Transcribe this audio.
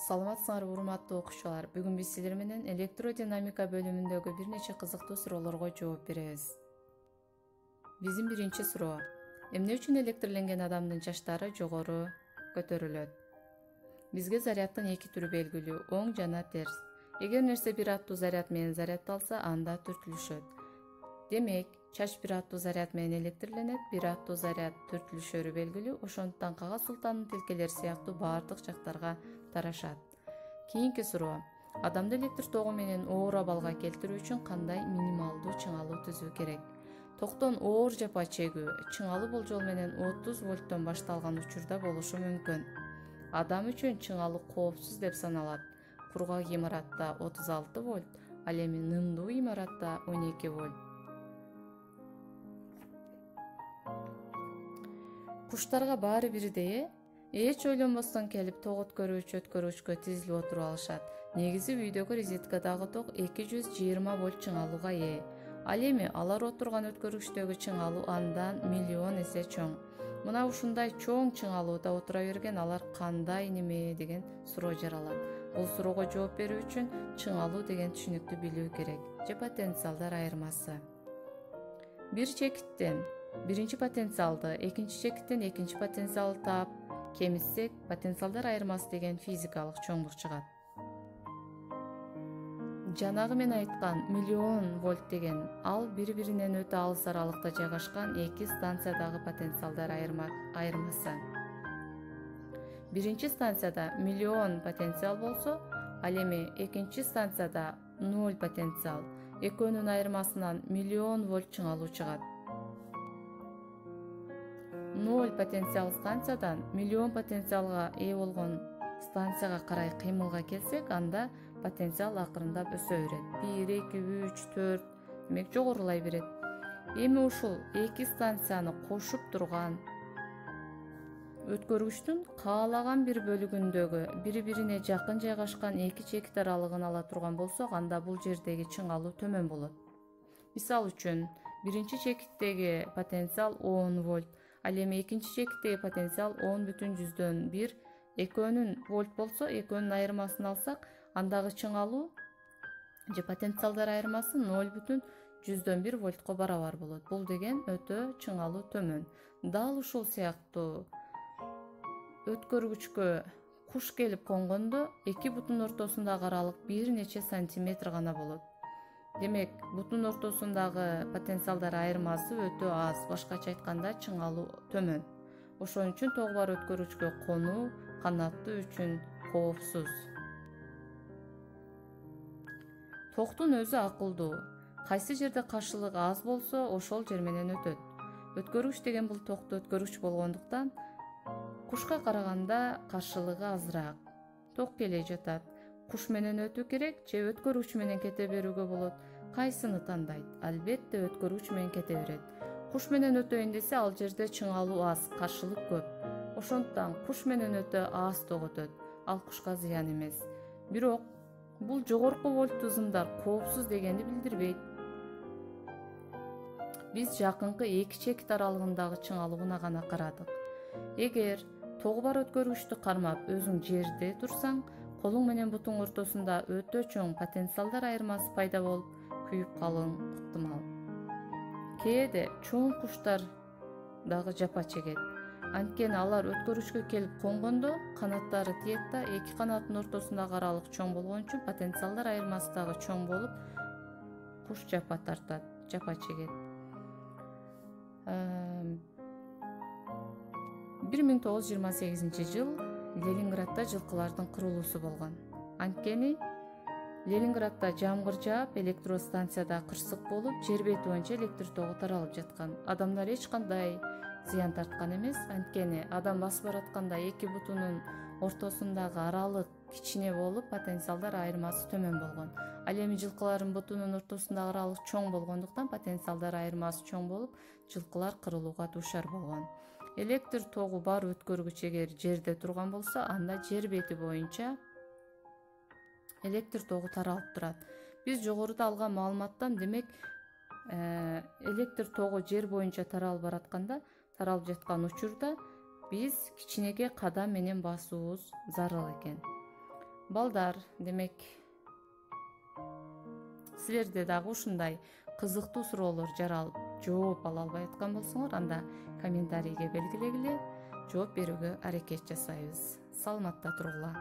Саламатсыңар урматтуу окуучулар. Бүгүн биз силер менен электродинамика бөлүмүндөгү бир нече кызыктуу суроолорго жооп беребиз. Биздин биринчи суроо: эмне үчүн электрленген адамдын чачтары жогору көтөрүлөт? Бизге заряддын эки түрү белгилүү: оң жана терс. Эгер нерсе бир аттуу заряд менен заряддалса, анда түртүлүшөт. Демек, чач бир аттуу заряд менен электрленет, бир аттуу заряд түртүлүшөрү белгилүү. Ошондуктан кагаз султандын тилкелери сыяктуу баардык жактарга тарашат. Кийинки суроо: адамды электр тогу менен оор абалга келтирүү үчүн кандай минималдуу чыңалуу түзүү керек? Токтон оор жапа чегүү чыңалуу болжол менен 30 вольттон башталган учурда болушу мүмкүн. Адам үчүн чыңалуу коопсуз деп саналат. Кургак имаратта 36 вольт, ал эми нымдуу имаратта 12 вольт. Куштарга баары бирдей эч ойлонбостон келип ток өткөрүүчкө тизилип отуруп алышат. Негизи үйдөгү розеткадагы ток 220 вольт чыңалууга ээ. Ал эми алар отурган өткөргүчтөгү чыңалуу андан миллион эсе чоң. Мына ушундай чоң чыңалууда отура берген алар кандай неме деген суроо жаралат. Бул суроого жооп берүү үчүн чыңалуу деген түшүнүктү билүү керек. Же потенциалдар айырмасы. Бир чекиттен биринчи потенциалды, экинчи чекиттен экинчи потенциалды таап кемитсек, потенциалдар айырмасы деген физикалык чоңдук чыгат. Жанагы мен айткан миллион вольт деген ал бири-биринен өтө алыс аралыкта жайгашкан эки станциядагы потенциалдар айырмасы. Биринчи станцияда миллион потенциал болсо, ал эми экинчи станцияда 0 потенциал. Экөөнүн айырмасынан миллион вольт чыңалуу чыгат. 0 потенциал станциядан миллион потенциалга ээ болгон станцияга карай кыймылга келсек, анда потенциал акырындап өсө берет. 1, 2, 3, 4 демек жогорулай берет. Эми ушул эки станцияны кошуп турган өткөргүчтүн каалаган бир бөлүгүндөгү бири-бирине жакын жайгашкан эки чекит аралыгын ала турган болсок, анда бул жердеги чыңалуу төмөн болот. Мисал үчүн, биринчи чекиттеги потенциал 10 вольт, ал эми экинчи чекиттеги потенциал 10,1. Экөөнүн вольт болсо, экөөнүн айырмасын алсак, андагы чыңалуу же потенциалдар айырмасы 0,1 вольтко барабар болот. Бул деген өтө чыңалуу төмөн. Дал ушул сыяктуу өткөргүчкө куш келип конгондо эки бутун ортосундагы аралык бир нече сантиметр гана болот. Демек, бутун ортосундагы потенциалдар айырмасы өтө аз, башкача айтканда чыңалуу төмөн. Ошон үчүн тогу бар өткөргүчкө конуу канаттуу үчүн коопсуз. Токтун өзү акылдуу. Кайсы жерде каршылык аз болсо, ошол жер менен өтөт. Өткөргүч деген бул токту өткөргүч болгондуктан кушка караганда каршылыгы азыраак. Ток келе жатат. Куш менен өтүү керек же өткөргүч менен кете берүүгө болот? Кайсыны тандайт? Албетте өткөргүч менен кете берет. Куш менен өтөйүн десе, ал жерде чыңалуу аз, каршылык көп. Ошондуктан куш менен өтө аз ток өтөт. Ал кушка зыян эмес. Бирок бул жогорку вольттуу зымдар коопсуз дегенди билдирбейт. Биз жакынкы эки чекит аралыгындагы чыңалууна гана карадык. Эгер тогу бар өткөргүчтү кармап өзүң жерде турсаң, колуң менен бутуң ортосунда өтө чоң потенциалдар айырмасы пайда болуп, күйүп калууң ыктымал. Кээде чоң куштар дагы жапа чегет. Анткени алар өткөргүчкө келип конгондо канаттары тиет да, эки канаттын ортосундагы аралык чоң болгон үчүн потенциалдар айырмасы дагы чоң болуп, куш жапа тартат, жапа чегет. 1928 жыл Ленинградда жылкылардын курулуусу болгон. Анткени Ленинградда жамгыр жаап, электростанцияда кырсык болуп, жер бети боюнча электр тогу таралып жаткан. Адамдар эч кандай зыян тарткан эмес, анткени адам басып баратканда эки бутунун ортосундагы аралык кичине болуп, потенциалдар айырмасы төмөн болгон. Ал эми жылкылардын бутунун ортосундагы аралык чоң болгондуктан потенциалдар айырмасы чоң болуп, жылкылар кырылууга дуушар болгон. Электр тогу бар өткөргүч эгер жерде турган болсо, анда жер бети боюнча электр тогу таралып турат. Биз жогоруда алган маалыматтан демек электр тогу жер боюнча таралып баратканда, таралып жаткан учурда биз кичинеге кадам менен басуубуз зарыл экен. Балдар, демек силерде дагы ушундай кызыктуу суроолор жаралып жооп ала албай аткан болсоңор, анда комментарийге белгилегиле, жооп берүүгө аракет жасайбыз. Саламатта тургула.